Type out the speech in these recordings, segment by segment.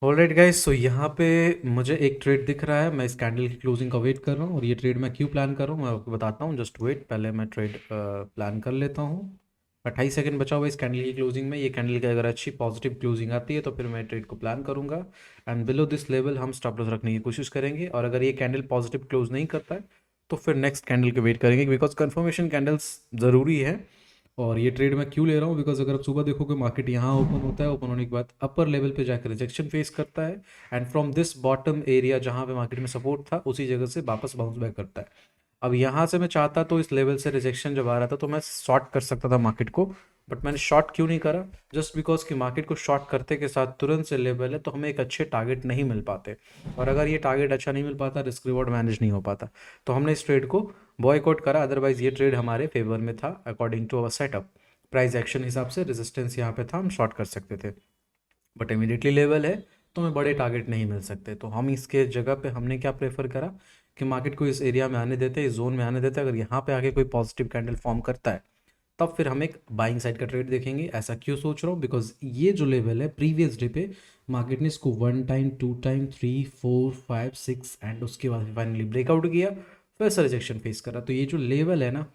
Alright guys, सो यहाँ पे मुझे एक ट्रेड दिख रहा है। मैं इस कैंडल की क्लोजिंग का वेट कर रहा हूँ और ये ट्रेड मैं क्यों प्लान कर रहा हूँ मैं आपको बताता हूँ। जस्ट वेट, पहले मैं ट्रेड प्लान कर लेता हूँ। 28 सेकंड बचा हुआ इस कैंडल की क्लोजिंग में। ये कैंडल की अगर अच्छी पॉजिटिव क्लोजिंग आती है तो फिर मैं ट्रेड को प्लान करूँगा एंड बिलो दिस लेवल हम स्टॉप लॉस रखने की कोशिश करेंगे। और अगर ये कैंडल पॉजिटिव क्लोज नहीं करता है तो फिर नेक्स्ट कैंडल के वेट करेंगे, बिकॉज कन्फर्मेशन कैंडल्स ज़रूरी है। और ये ट्रेड मैं क्यों ले रहा हूँ, बिकॉज अगर आप सुबह देखोगे मार्केट यहाँ ओपन होता है, ओपन होने के बाद अपर लेवल पे जाकर रिजेक्शन फेस करता है and from this bottom area जहाँ पे मार्केट में सपोर्ट था उसी जगह से वापस बाउंस बैक करता है। अब यहाँ से मैं चाहता तो इस लेवल से रिजेक्शन जब आ रहा था तो मैं शॉर्ट कर सकता था मार्केट को, बट मैंने शॉर्ट क्यों नहीं करा? जस्ट बिकॉज कि मार्केट को शॉर्ट करते के साथ तुरंत से लेवल है तो हमें एक अच्छे टारगेट नहीं मिल पाते, और अगर ये टारगेट अच्छा नहीं मिल पाता रिस्क रिवॉर्ड मैनेज नहीं हो पाता। तो हमने इस ट्रेड को बॉयकॉट करा, अदरवाइज ये ट्रेड हमारे फेवर में था according to our setup. Price action हिसाब से रेजिस्टेंस यहाँ पे था, हम शॉर्ट कर सकते थे, बट इमीडिएटली लेवल है तो हमें बड़े टारगेट नहीं मिल सकते। तो हम इसके जगह पे हमने क्या प्रेफर करा कि मार्केट को इस एरिया में आने देते, इस जोन में आने देते। अगर यहाँ पे आके कोई पॉजिटिव कैंडल फॉर्म करता है तब फिर हम एक बाइंग साइड का ट्रेड देखेंगे। ऐसा क्यों सोच रहा हूँ, बिकॉज ये जो लेवल है प्रीवियस डे पे मार्केट ने इसको 1 टाइम 2 टाइम 3 4 5 6 एंड उसके बाद फाइनली ब्रेकआउट किया, फिर से रिजेक्शन फेस करा। तो ये जो लेवल है ना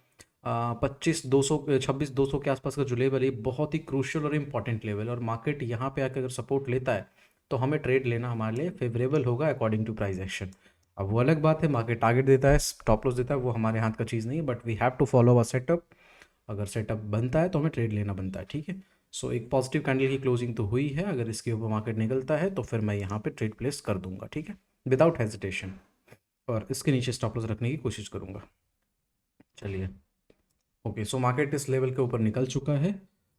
25 200 26 200 के आसपास का जो लेवल है, ये बहुत ही क्रूशियल और इम्पॉर्टेंट लेवल है। और मार्केट यहाँ पे आकर अगर सपोर्ट लेता है तो हमें ट्रेड लेना हमारे लिए फेवरेबल होगा अकॉर्डिंग टू प्राइस एक्शन। अब वो अलग बात है, मार्केट टारगेट देता है, स्टॉप लॉस देता है, वो हमारे हाथ का चीज़ नहीं है, but we have to follow our setup. अगर सेटअप बनता है तो हमें ट्रेड लेना बनता है, ठीक है। सो एक पॉजिटिव कैंडल की क्लोजिंग तो हुई है, अगर इसके ऊपर मार्केट निकलता है तो फिर मैं यहाँ पे ट्रेड प्लेस कर दूंगा, ठीक है, विदाउट हेजिटेशन। और इसके नीचे स्टॉप लॉस रखने की कोशिश करूंगा। चलिए, ओके, सो मार्केट इस लेवल के ऊपर निकल चुका है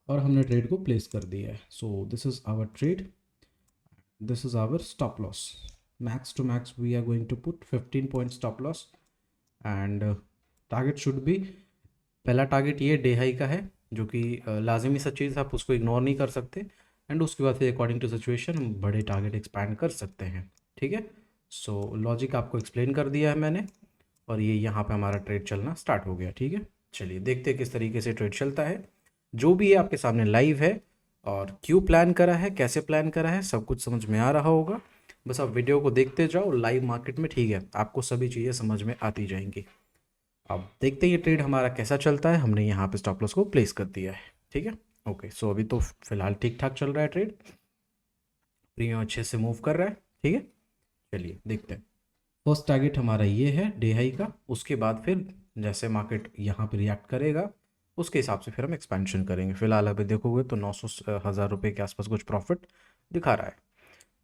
और हमने ट्रेड को प्लेस कर दिया है। So this is our trade, this is our stop loss. Max to max we are going to put 15 point stop loss and target should be, पहला टारगेट ये डे हाई का है जो कि लाजमी सा चीज़ है, आप उसको इग्नोर नहीं कर सकते। एंड उसके बाद फिर अकॉर्डिंग टू सिचुएशन हम बड़े टारगेट एक्सपैंड कर सकते हैं, ठीक है। सो लॉजिक आपको एक्सप्लेन कर दिया है मैंने, और ये यहाँ पे हमारा ट्रेड चलना स्टार्ट हो गया, ठीक है। चलिए देखते हैं किस तरीके से ट्रेड चलता है। जो भी है आपके सामने लाइव है, और क्यों प्लान करा है, कैसे प्लान करा है, सब कुछ समझ में आ रहा होगा। बस आप वीडियो को देखते जाओ लाइव मार्केट में, ठीक है, आपको सभी चीज़ें समझ में आती जाएंगी। अब देखते हैं ये ट्रेड हमारा कैसा चलता है। हमने यहाँ पे स्टॉप लॉस को प्लेस कर दिया है, ठीक है। ओके, सो अभी तो फिलहाल ठीक ठाक चल रहा है ट्रेड, प्रीमियम अच्छे से मूव कर रहा है, ठीक है। चलिए देखते हैं। फर्स्ट टारगेट हमारा ये है डे हाई का, उसके बाद फिर जैसे मार्केट यहाँ पे रिएक्ट करेगा उसके हिसाब से फिर हम एक्सपेंशन करेंगे। फिलहाल अभी देखोगे तो 900 हज़ार रुपये के आसपास कुछ प्रॉफिट दिखा रहा है,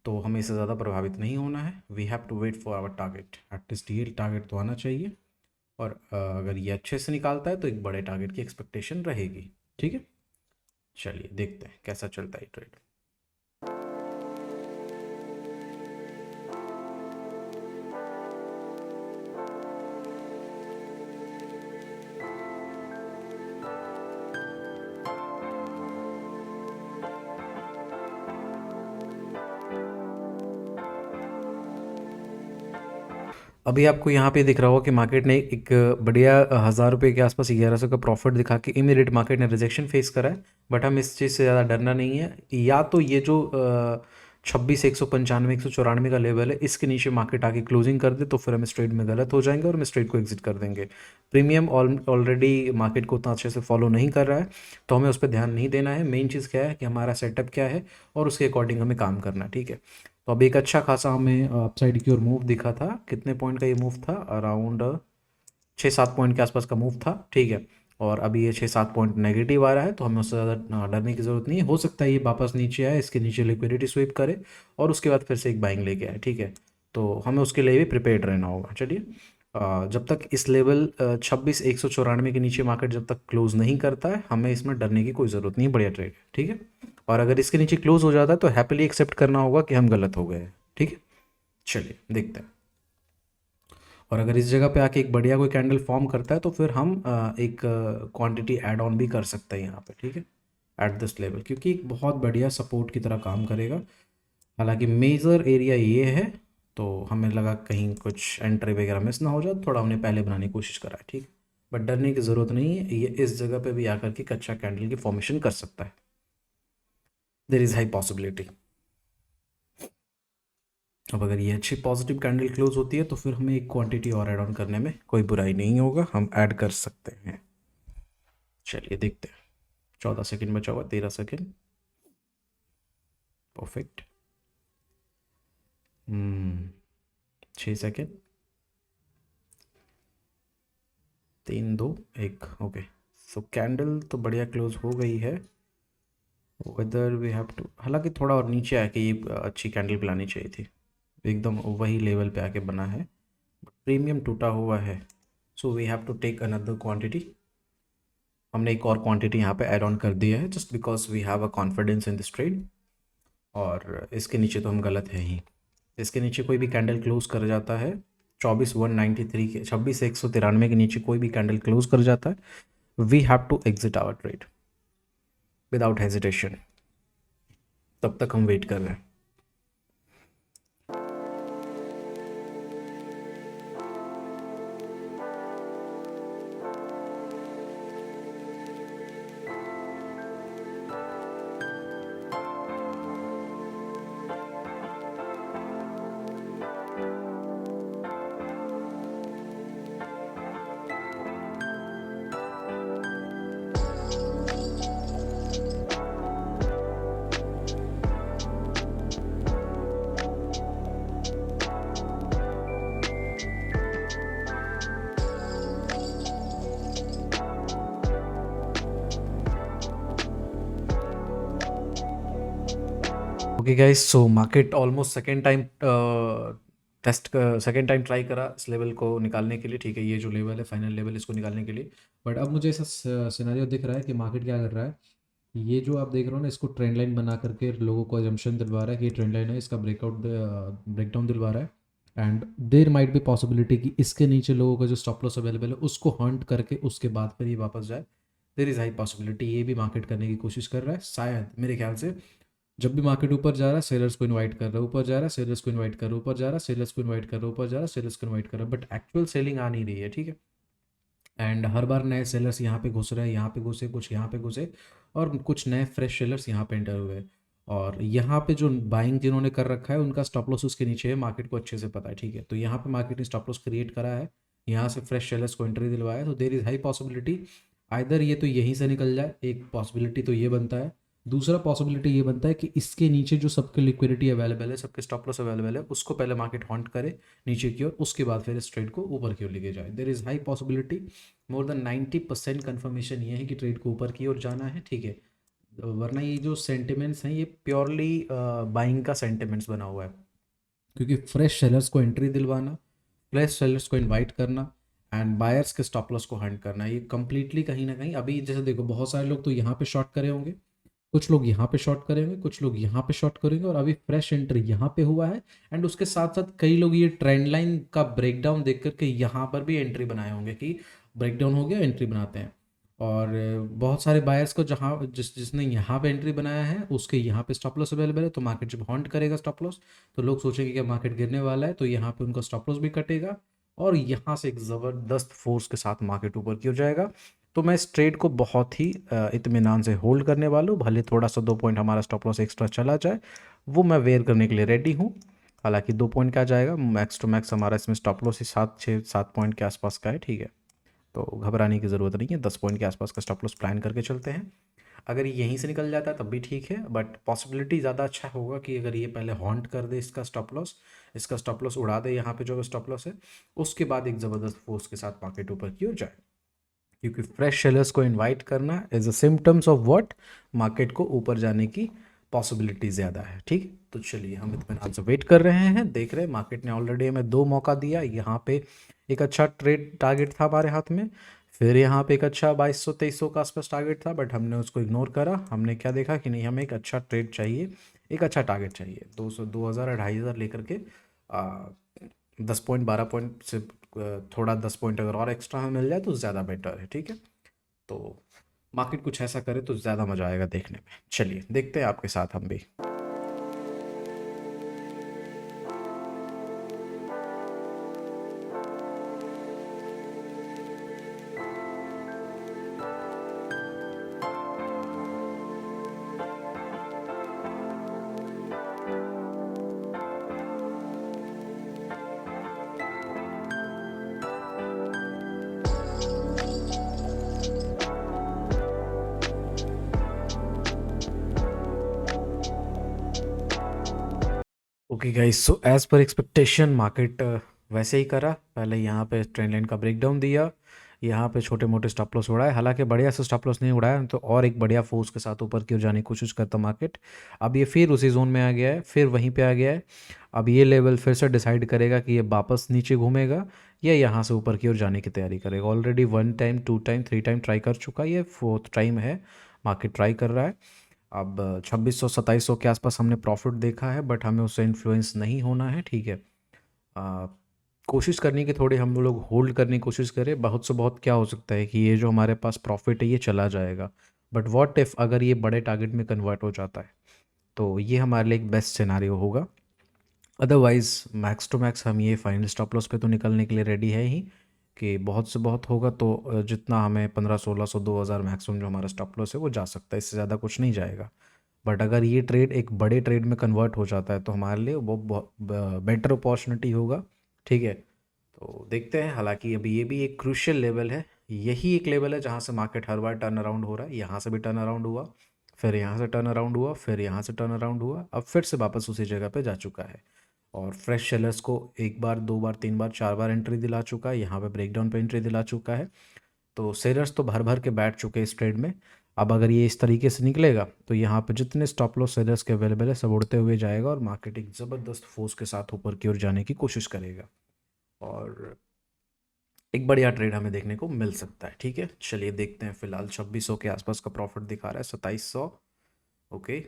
तो हमें इससे ज़्यादा प्रभावित नहीं होना है। We have to wait for our target, at least ये टारगेट तो आना चाहिए। और अगर ये अच्छे से निकालता है तो एक बड़े टारगेट की एक्सपेक्टेशन रहेगी, ठीक है। चलिए देखते हैं कैसा चलता है ट्रेड। अभी आपको यहाँ पे दिख रहा होगा कि मार्केट ने एक बढ़िया 1000 रुपये के आसपास 1100 का प्रॉफिट दिखा के इमीडिएट मार्केट ने रिजेक्शन फेस करा है। बट हम इस चीज़ से ज़्यादा डरना नहीं है। या तो ये जो 26 195 194 का लेवल है इसके नीचे मार्केट आके क्लोजिंग कर दे तो फिर हम इस ट्रेड में गलत हो जाएंगे और हम इस ट्रेड को एग्जिट कर देंगे। प्रीमियम ऑलरेडी मार्केट को उतना अच्छे से फॉलो नहीं कर रहा है, तो हमें उस पर ध्यान नहीं देना है। मेन चीज़ क्या है कि हमारा सेटअप क्या है और उसके अकॉर्डिंग हमें काम करना है, ठीक है। तो अब एक अच्छा खासा हमें अपसाइड की ओर मूव दिखा था। कितने पॉइंट का ये मूव था? अराउंड 6 7 पॉइंट के आसपास का मूव था, ठीक है। और अभी ये 6 7 पॉइंट नेगेटिव आ रहा है, तो हमें उससे ज़्यादा डरने की ज़रूरत नहीं है। हो सकता है ये वापस नीचे आए, इसके नीचे लिक्विडिटी स्वीप करे और उसके बाद फिर से एक बाइंग लेके आए, ठीक है। तो हमें उसके लिए भी प्रिपेयर्ड रहना होगा। चलिए, जब तक इस लेवल 26 194 के नीचे मार्केट जब तक क्लोज नहीं करता है हमें इसमें डरने की कोई ज़रूरत नहीं है। बढ़िया ट्रेड है, ठीक है। और अगर इसके नीचे क्लोज हो जाता है तो हैप्पीली एक्सेप्ट करना होगा कि हम गलत हो गए हैं, ठीक है। चलिए देखते हैं। और अगर इस जगह पे आके एक बढ़िया कोई कैंडल फॉर्म करता है तो फिर हम एक क्वांटिटी ऐड ऑन भी कर सकते हैं यहाँ पे, ठीक है, एट दिस लेवल, क्योंकि एक बहुत बढ़िया सपोर्ट की तरह काम करेगा। हालांकि मेजर एरिया ये है, तो हमें लगा कहीं कुछ एंट्री वगैरह मिस ना हो जाए, थोड़ा हमने पहले बनाने की कोशिश करा है, ठीक है। बट डरने की ज़रूरत नहीं है, ये इस जगह पे भी आकर के कच्चा कैंडल की फॉर्मेशन कर सकता है। देर इज़ हाई पॉसिबिलिटी। अब अगर ये अच्छी पॉजिटिव कैंडल क्लोज होती है तो फिर हमें एक क्वांटिटी और ऐड ऑन करने में कोई बुराई नहीं होगा, हम ऐड कर सकते हैं। चलिए देखते हैं। 14 सेकेंड बचा हुआ, 13 सेकेंड। परफेक्ट। 6 सेकेंड। 3 2 1। ओके। सो कैंडल तो बढ़िया क्लोज हो गई है। वेदर वी हैव टू, हालांकि थोड़ा और नीचे आके ये अच्छी कैंडल बनानी चाहिए थी। एकदम वही लेवल पे आके बना है, प्रीमियम टूटा हुआ है। So we have to take another quantity. हमने एक और क्वांटिटी यहाँ पे ऐड ऑन कर दिया है just because we have a confidence in this trade. और इसके नीचे तो हम गलत है ही। इसके नीचे कोई भी कैंडल क्लोज कर जाता है 24,193 के, 26,193 के नीचे कोई भी कैंडल क्लोज कर जाता है, we have to exit our trade without hesitation. तब तक हम वेट कर रहे हैं। Okay guys, so market almost second time second time try करा इस लेवल को निकालने के लिए। ठीक है, ये जो लेवल है फाइनल लेवल, इसको निकालने के लिए। बट अब मुझे ऐसा सिनेरियो दिख रहा है कि मार्केट क्या कर रहा है, ये जो आप देख रहे हो ना, इसको ट्रेंड लाइन बना करके लोगों को एजम्पशन दिलवा रहा है कि ये ट्रेंड लाइन है, इसका ब्रेकडाउन दिलवा रहा है। And there might be possibility कि इसके नीचे लोगों का जो स्टॉप लॉस अवेलेबल है उसको हंट करके उसके बाद फिर ये वापस जाए। देर इज़ हाई पॉसिबिलिटी ये भी मार्केट करने की कोशिश कर रहा है शायद, मेरे ख्याल से। जब भी मार्केट ऊपर जा रहा है सेलर्स को इनवाइट कर रहा है, ऊपर जा रहा है सेलर्स को इनवाइट कर रहा है, ऊपर जा रहा है सेलर्स को इनवाइट कर रहा है, ऊपर जा रहा है सेलर्स को इनवाइट कर रहा है, बट एक्चुअल सेलिंग आ नहीं रही है। ठीक है। एंड हर बार नए सेलर्स यहाँ पे घुस रहे हैं, यहाँ पे घुसे, कुछ यहाँ पे घुसे, और कुछ नए फ्रेश सेलर्स यहाँ पे एंटर हुए। और यहाँ पे जो बाइंग जिन्होंने कर रखा है उनका स्टॉप लॉस उसके नीचे है, मार्केट को अच्छे से पता है। ठीक है, तो यहाँ पे मार्केट ने स्टॉप लॉस क्रिएट करा है, यहाँ से फ्रेश सेलर्स को एंट्री दिलवाया, तो देर इज़ हाई पॉसिबिलिटी आइदर ये तो यहीं से निकल जाए, एक पॉसिबिलिटी तो ये बनता है। दूसरा पॉसिबिलिटी ये बनता है कि इसके नीचे जो सबके लिक्विडिटी अवेलेबल है, सबके स्टॉप लॉस अवेलेबल है, उसको पहले मार्केट हॉन्ट करे नीचे की ओर, उसके बाद फिर इस ट्रेड को ऊपर की ओर लेके जाए। There is high possibility, more than 90% confirmation ये है कि ट्रेड को ऊपर की ओर जाना है। ठीक है, वरना ये जो सेंटिमेंट्स हैं ये प्योरली बाइंग का सेंटिमेंट्स बना हुआ है, क्योंकि फ्रेश सेलर्स को एंट्री दिलवाना, फ्रेश सेलर्स को इनवाइट करना एंड बायर्स के स्टॉप लॉस को हंट करना, ये कंप्लीटली कहीं ना कहीं अभी जैसे देखो, बहुत सारे लोग तो यहाँ पे शॉर्ट करे होंगे, कुछ लोग यहाँ पे शॉर्ट करेंगे, कुछ लोग यहाँ पे शॉर्ट करेंगे, और अभी फ्रेश एंट्री यहाँ पे हुआ है। एंड उसके साथ साथ कई लोग ये ट्रेंड लाइन का ब्रेकडाउन देख करके यहाँ पर भी एंट्री बनाए होंगे कि ब्रेकडाउन हो गया, एंट्री बनाते हैं। और बहुत सारे बायर्स को जहाँ जिसने यहाँ पे एंट्री बनाया है उसके यहाँ पे स्टॉप लॉस अवेलेबल है, तो मार्केट जब हॉन्ट करेगा स्टॉप लॉस, तो लोग सोचेंगे कि मार्केट गिरने वाला है, तो यहाँ पे उनका स्टॉप लॉस भी कटेगा, और यहाँ से एक ज़बरदस्त फोर्स के साथ मार्केट ऊपर की हो जाएगा। तो मैं इस ट्रेड को बहुत ही इत्मीनान से होल्ड करने वाला हूँ, भले थोड़ा सा 2 पॉइंट हमारा स्टॉप लॉस एक्स्ट्रा चला जाए, वो मैं वेयर करने के लिए रेडी हूँ। हालांकि 2 पॉइंट का जाएगा, मैक्स टू मैक्स हमारा इसमें स्टॉप लॉस ही 7 6 7 पॉइंट के आसपास का है। ठीक है, तो घबराने की ज़रूरत नहीं है, 10 पॉइंट के आसपास का स्टॉप लॉस प्लान करके चलते हैं। अगर ये यहीं से निकल जाता है तब भी ठीक है, बट पॉसिबिलिटी ज़्यादा अच्छा होगा कि अगर ये पहले हॉन्ट कर दे इसका स्टॉप लॉस उड़ा दे, यहाँ पे जो स्टॉप लॉस है, उसके बाद एक ज़बरदस्त फोर्स के साथ मार्केट ऊपर की ओर जाए। क्योंकि फ्रेश सेलर्स को इनवाइट करना is a symptoms of what, market को ऊपर जाने की पॉसिबिलिटी ज़्यादा है। ठीक, तो चलिए हम इत्मीनान से वेट कर रहे हैं, देख रहे हैं। मार्केट ने ऑलरेडी हमें 2 मौका दिया, यहाँ पे एक अच्छा ट्रेड टारगेट था हमारे हाथ में, फिर यहाँ पे एक अच्छा 2200 2300 का आसपास टारगेट था, बट हमने उसको इग्नोर करा। हमने क्या देखा कि नहीं, हमें एक अच्छा ट्रेड चाहिए, एक अच्छा टारगेट चाहिए, 200 2000 2500 लेकर के 10 पॉइंट 12 पॉइंट से थोड़ा 10 पॉइंट अगर और एक्स्ट्रा हमें मिल जाए तो ज़्यादा बेटर है। ठीक है, तो मार्केट कुछ ऐसा करे तो ज़्यादा मज़ा आएगा देखने में। चलिए देखते हैं आपके साथ हम भी। Okay guys, so as per expectation market वैसे ही करा। पहले यहाँ पे ट्रेंड लाइन का ब्रेकडाउन दिया, यहाँ पे छोटे मोटे स्टॉप लॉस उड़ाए, हालांकि बढ़िया से स्टॉप लॉस नहीं उड़ाया तो और एक बढ़िया फोर्स के साथ ऊपर की ओर जाने की कोशिश करता मार्केट। अब ये फिर उसी जोन में आ गया है, फिर वहीं पे आ गया है। अब ये लेवल फिर से डिसाइड करेगा कि ये वापस नीचे घूमेगा या यहाँ से ऊपर की ओर जाने की तैयारी करेगा। Already 1 time 2 time 3 time try कर चुका है, ये 4th टाइम है मार्केट ट्राई कर रहा है। अब 2600 2700 के आसपास हमने प्रॉफिट देखा है, बट हमें उससे इन्फ्लुएंस नहीं होना है, ठीक है। आ, कोशिश करनी कि थोड़ी हम लोग होल्ड करने की कोशिश करें। बहुत से बहुत क्या हो सकता है कि ये जो हमारे पास प्रॉफिट है ये चला जाएगा, बट व्हाट इफ़ अगर ये बड़े टारगेट में कन्वर्ट हो जाता है, तो ये हमारे लिए एक बेस्ट सिनारियो होगा। अदरवाइज़ मैक्स टू मैक्स हम ये फाइनल स्टॉप लॉस पे तो निकलने के लिए रेडी है ही, कि बहुत से बहुत होगा तो जितना हमें 1500 1600 2000 मैक्सिमम जो हमारा स्टॉप लॉस है वो जा सकता है, इससे ज़्यादा कुछ नहीं जाएगा। बट अगर ये ट्रेड एक बड़े ट्रेड में कन्वर्ट हो जाता है तो हमारे लिए वो बहुत बेटर अपॉर्चुनिटी होगा, ठीक है। तो देखते हैं, हालांकि अभी ये भी एक क्रूशियल लेवल है। यही एक लेवल है जहाँ से मार्केट हर बार टर्न अराउंड हो रहा है। यहाँ से भी टर्न अराउंड हुआ, फिर यहाँ से टर्न अराउंड हुआ, फिर यहाँ से टर्न अराउंड हुआ, अब फिर से वापस उसी जगह पे जा चुका है। और फ्रेश सेलर्स को एक बार 2 बार 3 बार 4 बार एंट्री दिला चुका है, यहाँ पे ब्रेकडाउन पे एंट्री दिला चुका है। तो सेलर्स तो भर भर के बैठ चुके हैं इस ट्रेड में। अब अगर ये इस तरीके से निकलेगा तो यहाँ पे जितने स्टॉप लॉस सेलर्स के अवेलेबल है सब उड़ते हुए जाएगा और मार्केट एक ज़बरदस्त फोर्स के साथ ऊपर की ओर जाने की कोशिश करेगा और एक बढ़िया ट्रेड हमें देखने को मिल सकता है, ठीक है। चलिए देखते हैं, फिलहाल 2600 के आसपास का प्रॉफिट दिखा रहा है, 2700। ओके,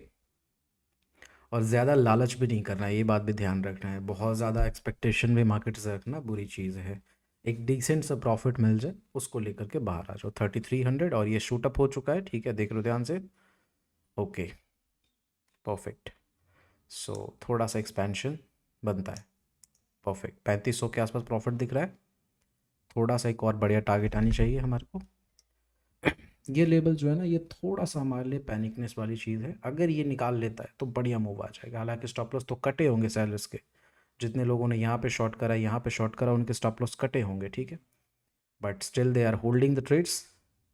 और ज़्यादा लालच भी नहीं करना है, ये बात भी ध्यान रखना है। बहुत ज़्यादा एक्सपेक्टेशन भी मार्केट से रखना बुरी चीज़ है। एक डिसेंट सा प्रॉफिट मिल जाए उसको लेकर के बाहर आ जाओ। 3300 और ये शूट अप हो चुका है, ठीक है, देख लो ध्यान से। Okay, perfect. सो थोड़ा सा एक्सपेंशन बनता है, परफेक्ट। 3500 के आसपास प्रॉफिट दिख रहा है, थोड़ा सा एक और बढ़िया टारगेट आनी चाहिए हमारे को। ये लेवल जो है ना, ये थोड़ा सा हमारे लिए पैनिकनेस वाली चीज़ है। अगर ये निकाल लेता है तो बढ़िया मूव आ जाएगा। हालांकि स्टॉप लॉस तो कटे होंगे सेलर्स के, जितने लोगों ने यहाँ पे शॉर्ट करा यहाँ पे शॉर्ट करा उनके स्टॉप लॉस कटे होंगे, ठीक है। But still they are holding the trades.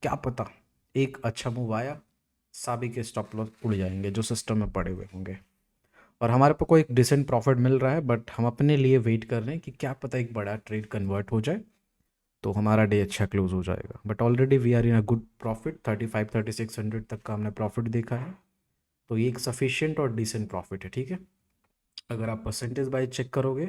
क्या पता एक अच्छा मूव आया, सभी के स्टॉप लॉस उड़ जाएंगे जो सिस्टम में पड़े हुए होंगे और हमारे पे कोई एक डिसेंट प्रॉफिट मिल रहा है। बट हम अपने लिए वेट कर रहे हैं कि क्या पता एक बड़ा ट्रेड कन्वर्ट हो जाए तो हमारा डे अच्छा क्लोज हो जाएगा। But already we are in a good profit, 35 3600 तक का हमने प्रॉफिट देखा है, तो ये एक सफिशिएंट और डिसेंट प्रॉफिट है, ठीक है। अगर आप परसेंटेज वाइज चेक करोगे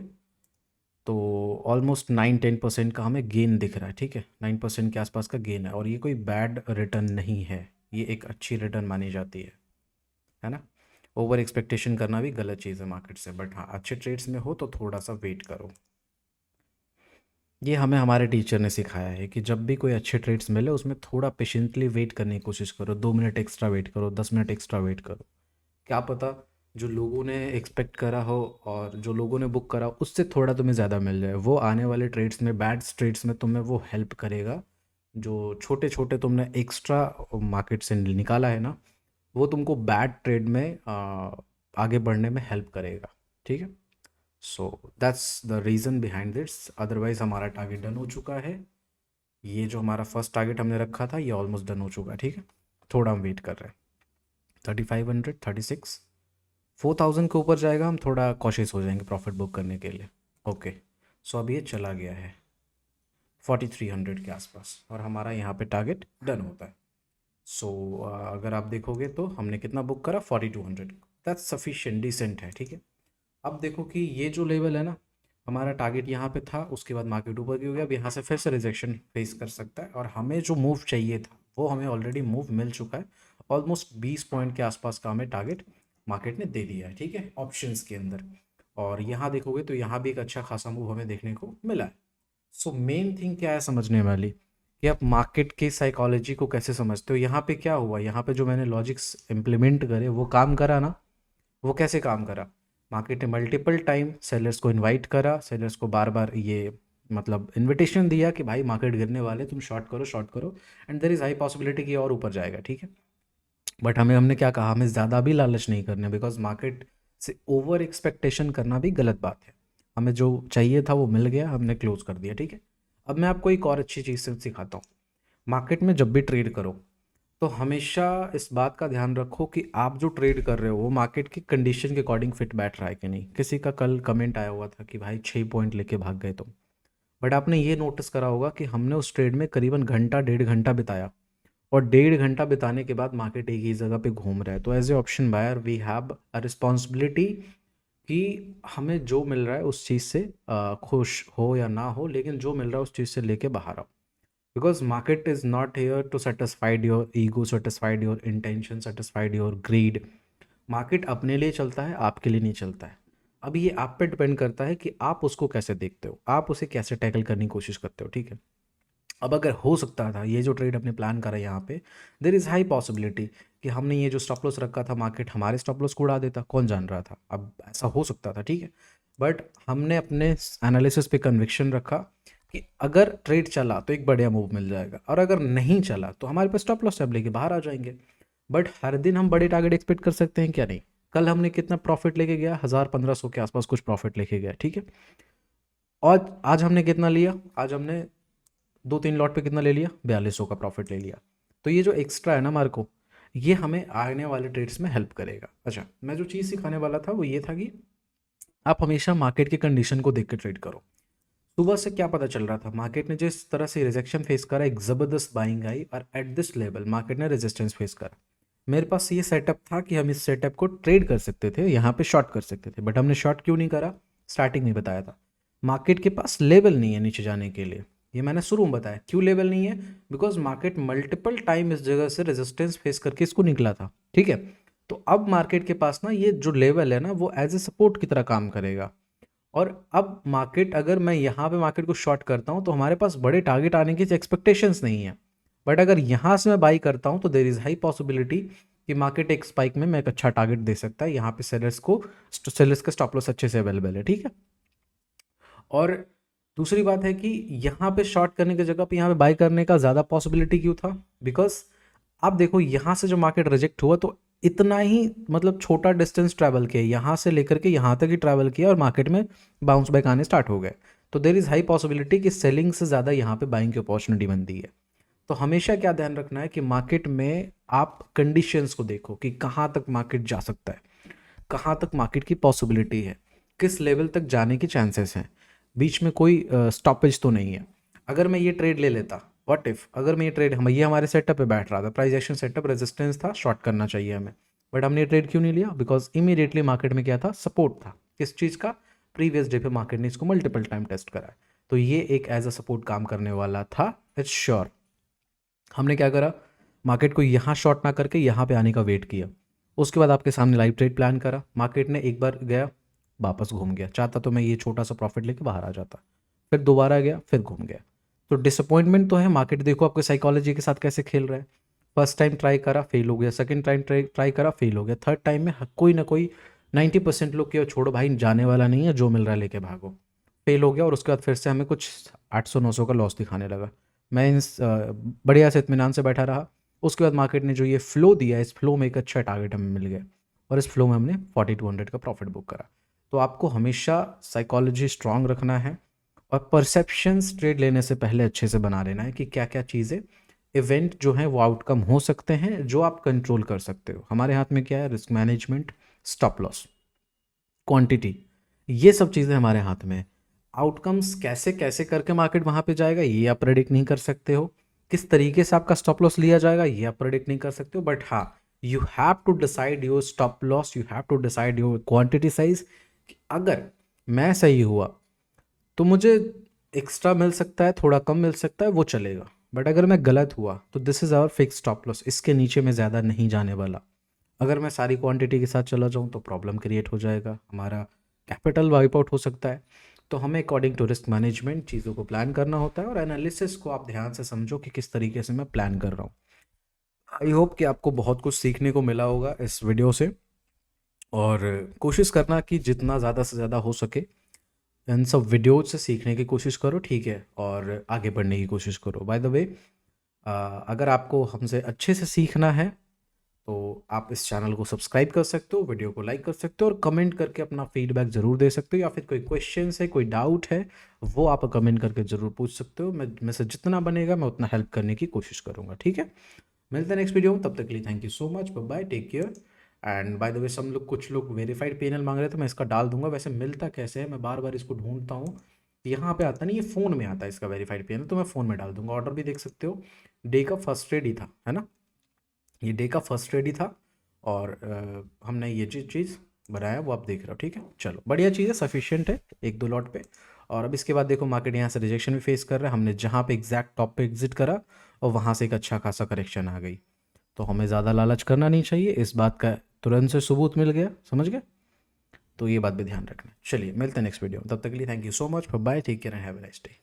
तो ऑलमोस्ट 9-10% का हमें गेन दिख रहा है, ठीक है। 9% के आसपास का गेन है और ये कोई बैड रिटर्न नहीं है, ये एक अच्छी रिटर्न मानी जाती है ना। ओवर एक्सपेक्टेशन करना भी गलत चीज़ है मार्केट से, बट हाँ अच्छे ट्रेड्स में हो तो थोड़ा सा वेट करो। ये हमें हमारे टीचर ने सिखाया है कि जब भी कोई अच्छे ट्रेड्स मिले उसमें थोड़ा पेशेंटली वेट करने की कोशिश करो। 2 मिनट एक्स्ट्रा वेट करो, 10 मिनट एक्स्ट्रा वेट करो। क्या पता जो लोगों ने एक्सपेक्ट करा हो और जो लोगों ने बुक करा उससे थोड़ा तुम्हें ज़्यादा मिल जाए, वो आने वाले ट्रेड्स में, बैड ट्रेड्स में तुम्हें वो हेल्प करेगा। जो छोटे छोटे तुमने एक्स्ट्रा मार्केट से निकाला है ना, वो तुमको बैड ट्रेड में आगे बढ़ने में हेल्प करेगा, ठीक है। So that's the reason behind this. Otherwise हमारा टारगेट डन हो चुका है। ये जो हमारा फर्स्ट टारगेट हमने रखा था ये ऑलमोस्ट डन हो चुका है, ठीक है। थोड़ा हम वेट कर रहे हैं। 3500 36 4000 के ऊपर जाएगा हम थोड़ा कॉशियस हो जाएंगे प्रॉफिट बुक करने के लिए। ओके, सो अब ये चला गया है 4300 के आसपास और हमारा यहाँ पे टारगेट डन होता है। सो अगर आप देखोगे तो हमने कितना बुक करा, 4200। दैट्स सफिशिएंट, डिसेंट है, ठीक है। अब देखो कि ये जो लेवल है ना, हमारा टारगेट यहाँ पे था, उसके बाद मार्केट ऊपर की हो गया। अब यहाँ से फिर से रिजेक्शन फेस कर सकता है और हमें जो मूव चाहिए था वो हमें ऑलरेडी मूव मिल चुका है। ऑलमोस्ट 20 पॉइंट के आसपास का हमें टारगेट मार्केट ने दे दिया है, ठीक है, ऑप्शंस के अंदर। और यहाँ देखोगे तो यहाँ भी एक अच्छा खासा मूव हमें देखने को मिला है। सो मेन थिंग क्या है समझने वाली, कि आप मार्केट की साइकोलॉजी को कैसे समझते हो। यहाँ पे क्या हुआ, यहाँ पे जो मैंने लॉजिक्स इम्प्लीमेंट करे वो काम करा ना। वो कैसे काम करा, मार्केट ने मल्टीपल टाइम सेलर्स को इनवाइट करा, सेलर्स को बार बार ये मतलब इनविटेशन दिया कि भाई मार्केट गिरने वाले, तुम शॉर्ट करो and there is high possibility कि और ऊपर जाएगा, ठीक है। बट हमने क्या कहा, हमें ज़्यादा भी लालच नहीं करना, बिकॉज मार्केट से ओवर एक्सपेक्टेशन करना भी गलत बात है। हमें जो चाहिए था वो मिल गया, हमने क्लोज कर दिया, ठीक है। अब मैं आपको एक और अच्छी चीज़ से सिखाता हूँ। मार्केट में जब भी ट्रेड करो तो हमेशा इस बात का ध्यान रखो कि आप जो ट्रेड कर रहे हो वो मार्केट की कंडीशन के अकॉर्डिंग फिट बैठ रहा है कि नहीं। किसी का कल कमेंट आया हुआ था कि भाई 6 पॉइंट लेके भाग गए तुम, बट आपने ये नोटिस करा होगा कि हमने उस ट्रेड में करीबन घंटा 1.5 घंटा बिताया, और 1.5 घंटा बिताने के बाद मार्केट एक ही जगह पे घूम रहा है। तो as a option buyer we have a responsibility कि हमें जो मिल रहा है उस चीज़ से खुश हो या ना हो, लेकिन जो मिल रहा है उस चीज़ से लेके बाहर आओ। Because market is not here to satisfy your ego, satisfy your intention, satisfy your greed. Market अपने लिए चलता है, आपके लिए नहीं चलता है। अब ये आप पे डिपेंड करता है कि आप उसको कैसे देखते हो, आप उसे कैसे टैकल करने की कोशिश करते हो, ठीक है। अब अगर हो सकता था ये जो ट्रेड हमने प्लान करा यहाँ पे, देर इज़ हाई पॉसिबिलिटी कि हमने ये जो स्टॉप लॉस रखा था मार्केट हमारे स्टॉप लॉस को उड़ा देता, कौन जान रहा था। अब ऐसा हो सकता था, ठीक है, बट हमने अपने एनालिसिस पे कन्विक्शन रखा कि अगर ट्रेड चला तो एक बढ़िया मूव मिल जाएगा, और अगर नहीं चला तो हमारे पास स्टॉप लॉस टैब लेके बाहर आ जाएंगे। बट हर दिन हम बड़े टारगेट एक्सपेक्ट कर सकते हैं क्या? नहीं। कल हमने कितना प्रॉफिट लेके गया? 1000-1500 के आसपास कुछ प्रॉफिट लेके गया, ठीक है। और आज हमने कितना लिया? आज हमने 2-3 लॉट पे कितना ले लिया? 4200 का प्रॉफिट ले लिया। तो ये जो एक्स्ट्रा है ना हमारे को, ये हमें आने वाले ट्रेड्स में हेल्प करेगा। अच्छा, मैं जो चीज़ सिखाने वाला था वो ये था कि आप हमेशा मार्केट की कंडीशन को देख के ट्रेड करो। सुबह से क्या पता चल रहा था? मार्केट ने जिस तरह से रिजेक्शन फेस करा, एक ज़बरदस्त बाइंग आई, और एट दिस लेवल मार्केट ने रेजिस्टेंस फेस करा। मेरे पास ये सेटअप था कि हम इस सेटअप को ट्रेड कर सकते थे, यहाँ पे शॉर्ट कर सकते थे, बट हमने शॉर्ट क्यों नहीं करा? स्टार्टिंग में बताया था, मार्केट के पास लेवल नहीं है नीचे जाने के लिए। ये मैंने शुरू में बताया क्यों लेवल नहीं है, बिकॉज मार्केट मल्टीपल टाइम इस जगह से रेजिस्टेंस फेस करके इसको निकला था, ठीक है। तो अब मार्केट के पास ना ये जो लेवल है ना वो एज ए सपोर्ट की तरह काम करेगा। और अब मार्केट, अगर मैं यहाँ पे मार्केट को शॉर्ट करता हूँ तो हमारे पास बड़े टारगेट आने की एक्सपेक्टेशंस नहीं है, बट अगर यहाँ से मैं बाई करता हूँ तो देर इज़ हाई पॉसिबिलिटी कि मार्केट एक स्पाइक में मैं एक अच्छा टारगेट दे सकता है। यहाँ पे सेलर्स का स्टॉप लॉस अच्छे से अवेलेबल है, ठीक है। और दूसरी बात है कि यहाँ पे शॉर्ट करने की जगह पे यहाँ पे बाय करने का ज़्यादा पॉसिबिलिटी क्यों था? बिकॉज आप देखो यहाँ से जो मार्केट रिजेक्ट हुआ तो इतना ही मतलब छोटा डिस्टेंस ट्रैवल किया, यहाँ से लेकर के यहाँ तक ही ट्रैवल किया और मार्केट में बाउंस बैक आने स्टार्ट हो गए। तो देर इज़ हाई पॉसिबिलिटी कि सेलिंग से ज़्यादा यहाँ पे बाइंग की अपॉर्चुनिटी बनती है। तो हमेशा क्या ध्यान रखना है कि मार्केट में आप कंडीशंस को देखो कि कहाँ तक मार्केट जा सकता है, कहाँ तक मार्केट की पॉसिबिलिटी है, किस लेवल तक जाने की चांसेस हैं, बीच में कोई स्टॉपेज तो नहीं है। अगर मैं ये ट्रेड ले लेता, व्हाट इफ अगर मैं ये ट्रेड, ये हमारे सेटअप पे बैठ रहा था, प्राइस एक्शन सेटअप, रेजिस्टेंस था, शॉर्ट करना चाहिए हमें, बट हमने ये ट्रेड क्यों नहीं लिया? बिकॉज इमीडिएटली मार्केट में क्या था? सपोर्ट था। किस चीज़ का? प्रीवियस डे पे मार्केट ने इसको मल्टीपल टाइम टेस्ट करा है, तो ये एक एज अ सपोर्ट काम करने वाला था, इट्स श्योर। हमने क्या करा? मार्केट को यहाँ शॉर्ट ना करके यहाँ पे आने का वेट किया। उसके बाद आपके सामने लाइव ट्रेड प्लान करा, मार्केट ने एक बार गया वापस घूम गया, चाहता तो मैं ये छोटा सा प्रॉफिट लेके बाहर आ जाता, फिर दोबारा गया फिर घूम गया। तो डिसअपॉइंटमेंट तो है। मार्केट देखो आपके साइकोलॉजी के साथ कैसे खेल रहा है। फर्स्ट टाइम ट्राई करा, फेल हो गया, सेकंड टाइम ट्राई करा, फेल हो गया, थर्ड टाइम में कोई ना कोई 90% लोग किया छोड़ो भाई जाने वाला नहीं है, जो मिल रहा है लेके भागो, फेल हो गया। और उसके बाद फिर से हमें कुछ 800-900 का लॉस दिखाने लगा। मैं बढ़िया से इत्मीनान से बैठा रहा। उसके बाद मार्केट ने जो ये फ्लो दिया, इस फ्लो में एक अच्छा टारगेट हमें मिल गया, और इस फ्लो में हमने 4200 का प्रॉफिट बुक करा। तो आपको हमेशा साइकोलॉजी स्ट्रांग रखना है, और परसेप्शंस ट्रेड लेने से पहले अच्छे से बना लेना है कि क्या क्या चीज़ें, इवेंट जो हैं वो आउटकम हो सकते हैं जो आप कंट्रोल कर सकते हो। हमारे हाथ में क्या है? Risk management, stop loss, quantity, ये सब चीज़ें हमारे हाथ में है। आउटकम्स कैसे कैसे करके मार्केट वहाँ पे जाएगा ये आप प्रेडिक्ट नहीं कर सकते हो, किस तरीके से आपका स्टॉप लॉस लिया जाएगा ये आप प्रेडिक्ट नहीं कर सकते हो, बट हाँ, you have to decide your stop loss, you have to decide your quantity size. अगर मैं सही हुआ तो मुझे एक्स्ट्रा मिल सकता है, थोड़ा कम मिल सकता है, वो चलेगा, बट अगर मैं गलत हुआ तो this is our fix stop loss, इसके नीचे मैं ज़्यादा नहीं जाने वाला। अगर मैं सारी क्वांटिटी के साथ चला जाऊँ तो प्रॉब्लम क्रिएट हो जाएगा, हमारा कैपिटल वाइप आउट हो सकता है। तो हमें अकॉर्डिंग टू रिस्क मैनेजमेंट चीज़ों को प्लान करना होता है, और एनालिसिस को आप ध्यान से समझो कि किस तरीके से मैं प्लान कर रहा हूँ। आई होप कि आपको बहुत कुछ सीखने को मिला होगा इस वीडियो से, और कोशिश करना कि जितना ज़्यादा से ज़्यादा हो सके इन सब वीडियोज से सीखने की कोशिश करो, ठीक है, और आगे बढ़ने की कोशिश करो। बाय द वे, अगर आपको हमसे अच्छे से सीखना है तो आप इस चैनल को सब्सक्राइब कर सकते हो, वीडियो को लाइक कर सकते हो, और कमेंट करके अपना फीडबैक ज़रूर दे सकते हो, या फिर कोई क्वेश्चन है, कोई डाउट है, वो आप कमेंट करके ज़रूर पूछ सकते हो। मैं से जितना बनेगा मैं उतना हेल्प करने की कोशिश करूँगा, ठीक है। मिलते हैं नेक्स्ट वीडियो में, तब तक के लिए thank you so much, bye bye, take care. And by the way सब लोग, कुछ लोग वेरीफाइड पीएनएल मांग रहे थे, मैं इसका डाल दूंगा। वैसे मिलता कैसे है, मैं बार बार इसको ढूंढता हूँ, यहाँ पे आता नहीं, ये फ़ोन में आता है इसका वेरीफाइड पीएनएल, तो मैं फ़ोन में डाल दूंगा। ऑर्डर भी देख सकते हो, डे का फर्स्ट ट्रेड ही था, है ना, ये डे का फर्स्ट ट्रेड ही था। और हमने ये चीज़ बनाया वो आप देख रहे हो, ठीक है। चलो बढ़िया चीज़ है, सफिशिएंट है एक दो लॉट पे। और अब इसके बाद देखो मार्केट यहाँ से रिजेक्शन भी फेस कर रहा है, हमने जहाँ पे एग्जैक्ट टॉप पे एग्जिट करा और वहाँ से एक अच्छा खासा करेक्शन आ गई। तो हमें ज़्यादा लालच करना नहीं चाहिए, इस बात का तुरंत से सबूत मिल गया, समझ गए। तो ये बात भी ध्यान रखना। चलिए मिलते हैं नेक्स्ट वीडियो में, तब तक के लिए thank you so much, bye, take care and have a nice day.